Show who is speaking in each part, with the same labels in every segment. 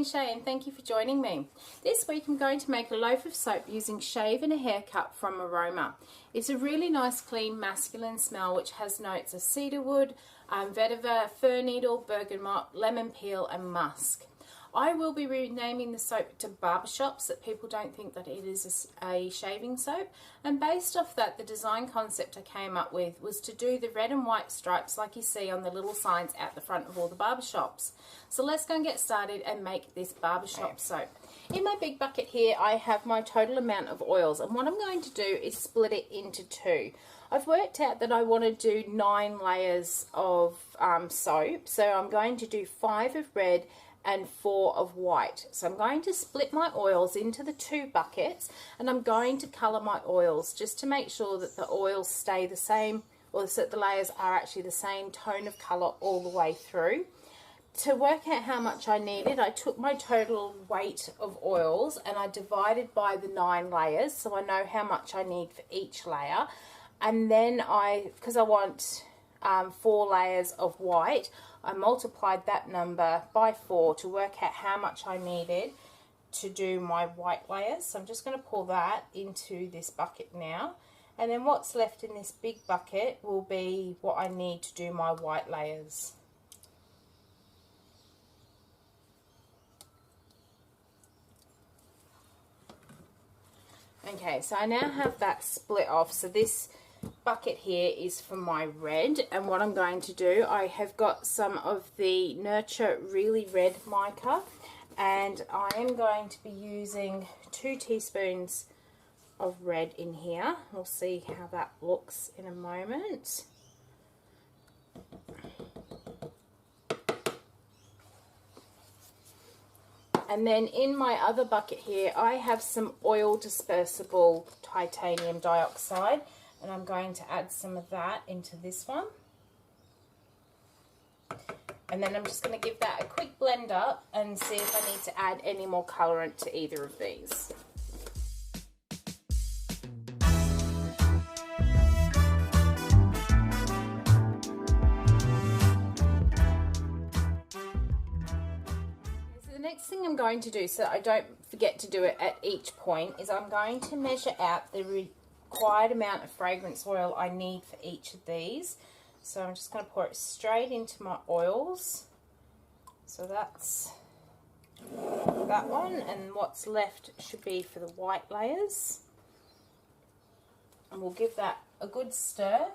Speaker 1: name's Shay and thank you for joining me. This week I'm going to make a loaf of soap using Shave and a Haircut from Aroma. It's a really nice clean masculine smell which has notes of cedarwood, vetiver, fir needle, bergamot, lemon peel and musk. I will be renaming the soap to Barber so that people don't think that it is a shaving soap, and based off that the design concept I came up with was to do the red and white stripes like you see on the little signs at the front of all the barber shops. So let's go and get started and make this barbershop soap. In my big bucket here I have my total amount of oils, and what I'm going to do is split it into two. I've worked out that I want to do 9 layers of soap, so I'm going to do 5 of red and 4 of white. So I'm going to split my oils into the 2 buckets, and I'm going to colour my oils just to make sure that the oils stay the same, or that the layers are actually the same tone of colour all the way through. To work out how much I needed, I took my total weight of oils and I divided by the 9 layers, so I know how much I need for each layer. And then because I want 4 layers of white, I multiplied that number by 4 to work out how much I needed to do my white layers. So I'm just going to pour that into this bucket now, and then what's left in this big bucket will be what I need to do my white layers. Okay, so I now have that split off. So this bucket here is for my red, and what I'm going to do, I have got some of the Nurture Really Red mica, and I am going to be using 2 teaspoons of red in here. We'll see how that looks in a moment. And then in my other bucket here I have some oil dispersible titanium dioxide, and I'm going to add some of that into this one. And then I'm just going to give that a quick blend up and see if I need to add any more colorant to either of these. So the next thing I'm going to do, so I don't forget to do it at each point, is I'm going to measure out the required amount of fragrance oil I need for each of these. So I'm just going to pour it straight into my oils. So that's that one, and what's left should be for the white layers. And we'll give that a good stir.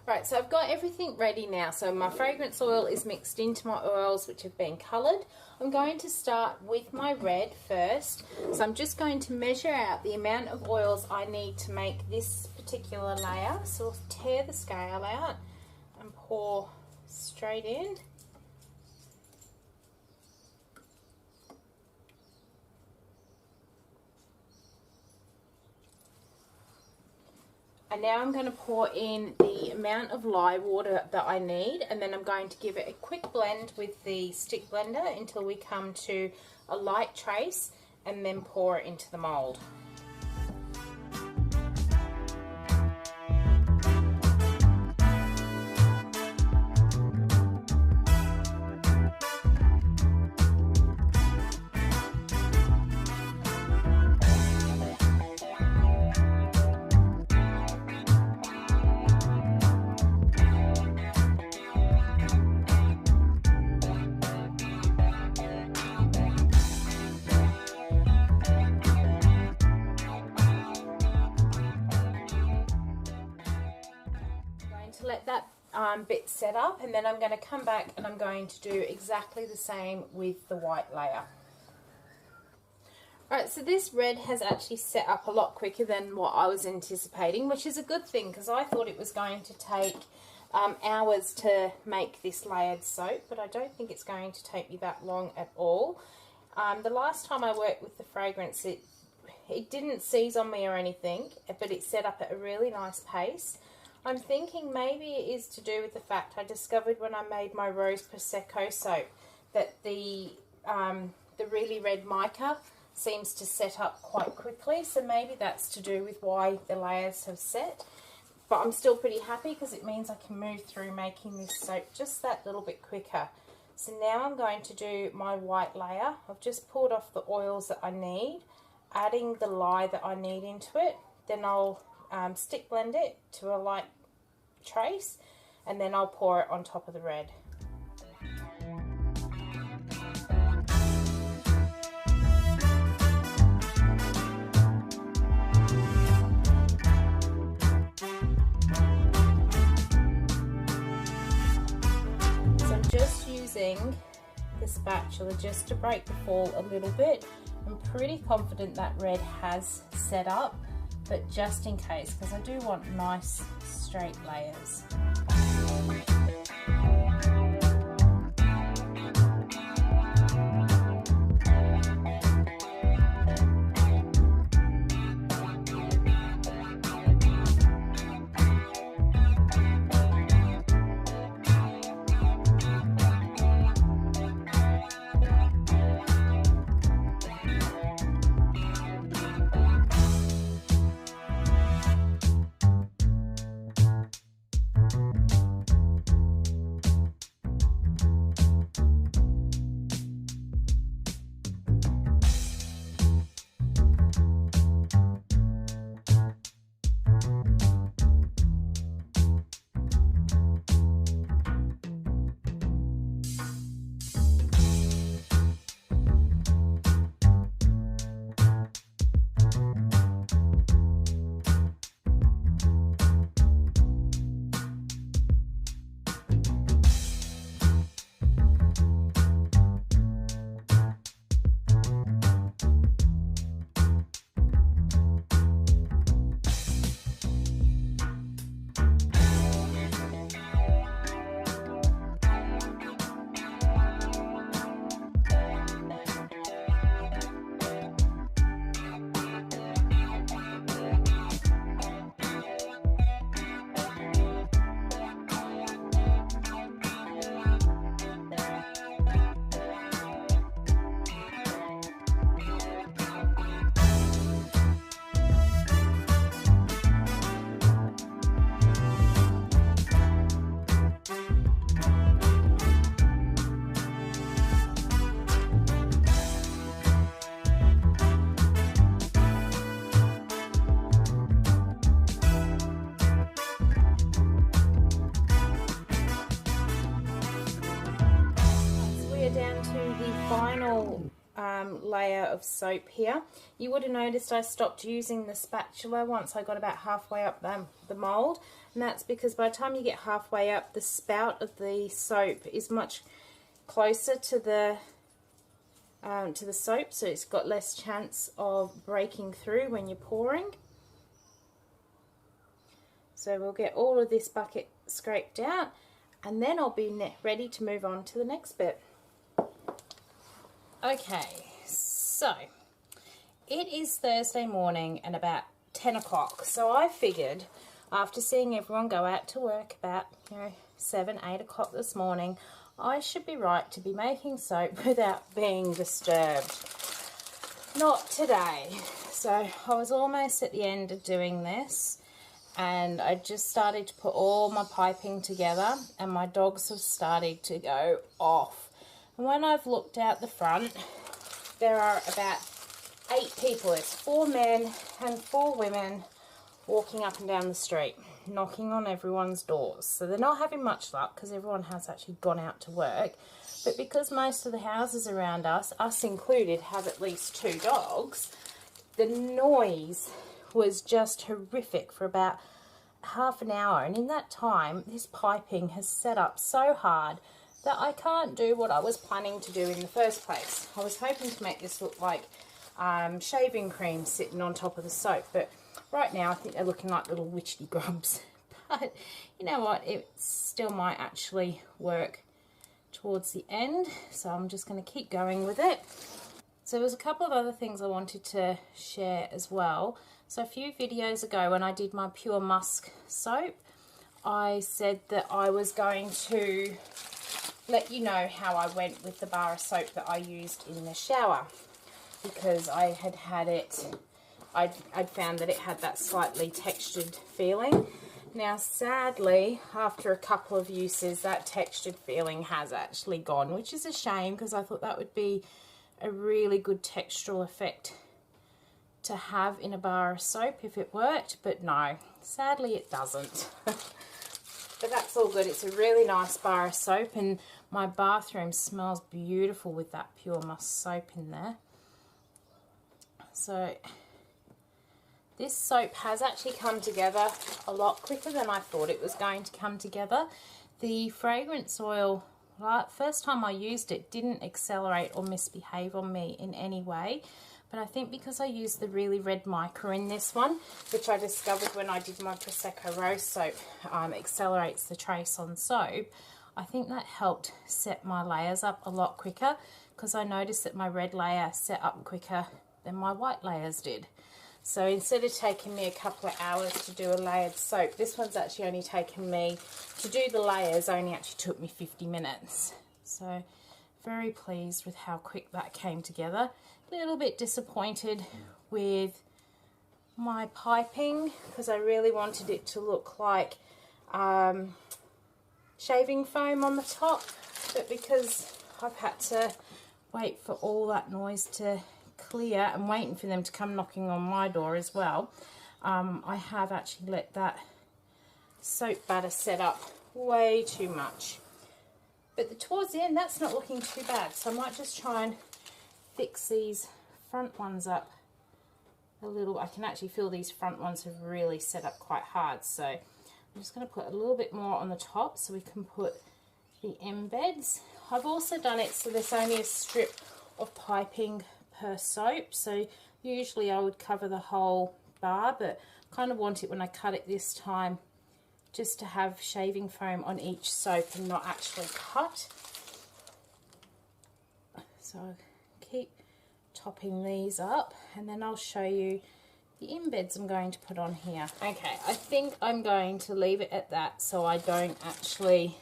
Speaker 1: Right, so I've got everything ready now. So my fragrance oil is mixed into my oils which have been coloured. I'm going to start with my red first. So I'm just going to measure out the amount of oils I need to make this particular layer. So we'll tear the scale out and pour straight in. And now I'm going to pour in the amount of lye water that I need, and then I'm going to give it a quick blend with the stick blender until we come to a light trace, and then pour it into the mould. Let that bit set up, and then I'm going to come back and I'm going to do exactly the same with the white layer. Right, so this red has actually set up a lot quicker than what I was anticipating, which is a good thing because I thought it was going to take hours to make this layered soap, but I don't think it's going to take me that long at all. The last time I worked with the fragrance, it didn't seize on me or anything, but it set up at a really nice pace. I'm thinking maybe it is to do with the fact I discovered when I made my Rose Prosecco soap that the really red mica seems to set up quite quickly, so maybe that's to do with why the layers have set. But I'm still pretty happy because it means I can move through making this soap just that little bit quicker. So now I'm going to do my white layer. I've just poured off the oils that I need, adding the lye that I need into it. Then I'll stick blend it to a light trace, and then I'll pour it on top of the red. The spatula just to break the fall a little bit. I'm pretty confident that red has set up, but just in case, because I do want nice straight layers. Final layer of soap here. You would have noticed I stopped using the spatula once I got about halfway up the mold, and that's because by the time you get halfway up, the spout of the soap is much closer to the soap, so it's got less chance of breaking through when you're pouring. So we'll get all of this bucket scraped out, and then I'll be ready to move on to the next bit. Okay, so it is Thursday morning and about 10 o'clock. So I figured, after seeing everyone go out to work about 7, 8 o'clock this morning, I should be right to be making soap without being disturbed. Not today. So I was almost at the end of doing this, and I just started to put all my piping together, and my dogs have started to go off. And when I've looked out the front, there are about 8 people. There's 4 men and 4 women walking up and down the street, knocking on everyone's doors. So they're not having much luck because everyone has actually gone out to work. But because most of the houses around us included, have at least 2 dogs, the noise was just horrific for about half an hour. And in that time, this piping has set up so hard that I can't do what I was planning to do in the first place. I was hoping to make this look like shaving cream sitting on top of the soap, but right now I think they're looking like little witchy grubs. But you know what, it still might actually work towards the end, so I'm just going to keep going with it. So there's a couple of other things I wanted to share as well. So a few videos ago when I did my Pure Musk soap, I said that I was going to let you know how I went with the bar of soap that I used in the shower, because I had it, I'd found that it had that slightly textured feeling. Now sadly, after a couple of uses, that textured feeling has actually gone, which is a shame because I thought that would be a really good textural effect to have in a bar of soap if it worked, but no, sadly it doesn't. But that's all good. It's a really nice bar of soap, and my bathroom smells beautiful with that pure musk soap in there. So this soap has actually come together a lot quicker than I thought it was going to come together. The fragrance oil, first time I used it, didn't accelerate or misbehave on me in any way. But I think because I used the really red mica in this one, which I discovered when I did my Prosecco Rose soap, accelerates the trace on soap, I think that helped set my layers up a lot quicker, because I noticed that my red layer set up quicker than my white layers did. So instead of taking me a couple of hours to do a layered soap, this one's actually only taken me, to do the layers, only actually took me 50 minutes. So very pleased with how quick that came together. A little bit disappointed with my piping because I really wanted it to look like shaving foam on the top, but because I've had to wait for all that noise to clear and waiting for them to come knocking on my door as well, I have actually let that soap batter set up way too much. But towards the end, that's not looking too bad, so I might just try and fix these front ones up a little. I can actually feel these front ones have really set up quite hard, so I'm just going to put a little bit more on the top so we can put the embeds. I've also done it so there's only a strip of piping per soap, so usually I would cover the whole bar, but I kind of want it when I cut it this time just to have shaving foam on each soap and not actually cut. So I'll keep topping these up, and then I'll show you the embeds I'm going to put on here. Okay, I think I'm going to leave it at that so I don't actually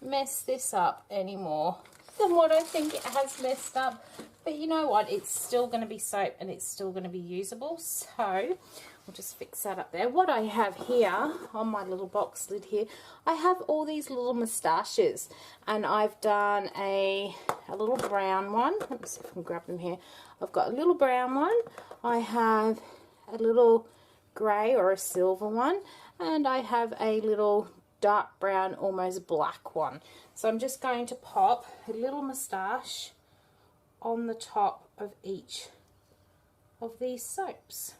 Speaker 1: mess this up anymore than what I think it has messed up. But you know what, it's still going to be soap and it's still going to be usable, so we'll just fix that up there. What I have here on my little box lid here, I have all these little moustaches, and I've done a little brown one. Let me see if I can grab them here. I've got a little brown one, I have a little grey or a silver one, and I have a little dark brown, almost black one. So I'm just going to pop a little moustache on the top of each of these soaps.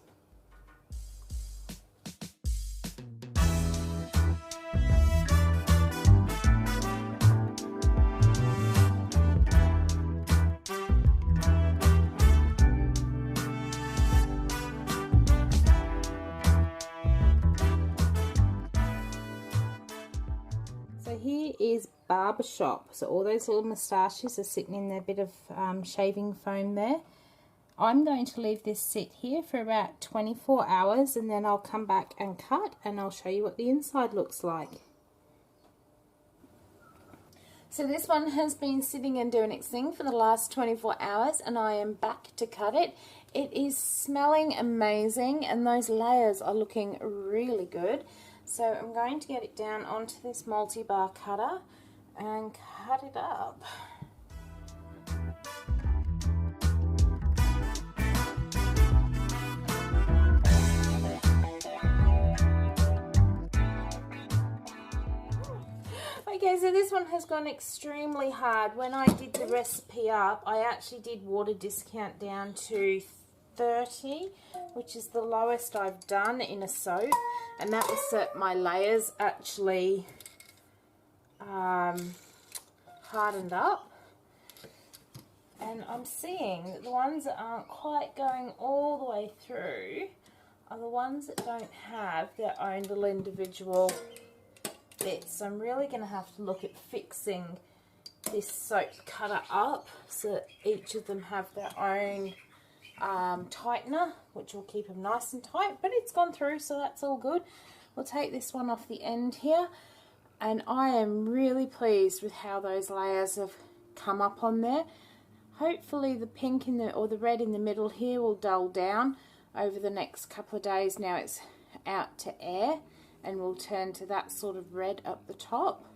Speaker 1: So here is Barber Shop. So all those little moustaches are sitting in their bit of shaving foam there. I'm going to leave this sit here for about 24 hours and then I'll come back and cut, and I'll show you what the inside looks like. So this one has been sitting and doing its thing for the last 24 hours and I am back to cut it. It is smelling amazing and those layers are looking really good. So I'm going to get it down onto this multi-bar cutter and cut it up. Okay, so this one has gone extremely hard. When I did the recipe up, I actually did water discount down to 30, which is the lowest I've done in a soap, and that was that my layers actually hardened up. And I'm seeing that the ones that aren't quite going all the way through are the ones that don't have their own little individual bits. So I'm really going to have to look at fixing this soap cutter up so that each of them have their own tightener, which will keep them nice and tight. But it's gone through, so that's all good. We'll take this one off the end here, and I am really pleased with how those layers have come up on there. Hopefully the pink in the, or the red in the middle here will dull down over the next couple of days. Now it's out to air, and will turn to that sort of red up the top.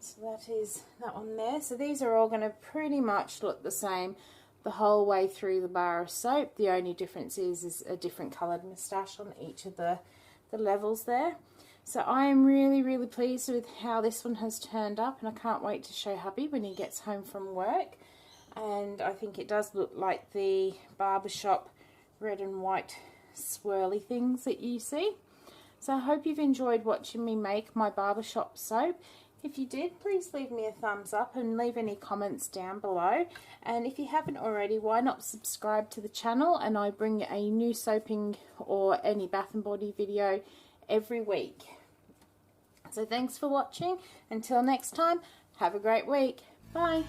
Speaker 1: So that is that one there. So these are all going to pretty much look the same the whole way through the bar of soap. The only difference is a different coloured moustache on each of the levels there. So I am really, really pleased with how this one has turned up, and I can't wait to show hubby when he gets home from work. And I think it does look like the barbershop red and white swirly things that you see. So I hope you've enjoyed watching me make my barbershop soap. If you did, please leave me a thumbs up and leave any comments down below. And if you haven't already, why not subscribe to the channel, and I bring a new soaping or any bath and body video every week. So thanks for watching. Until next time, have a great week. Bye.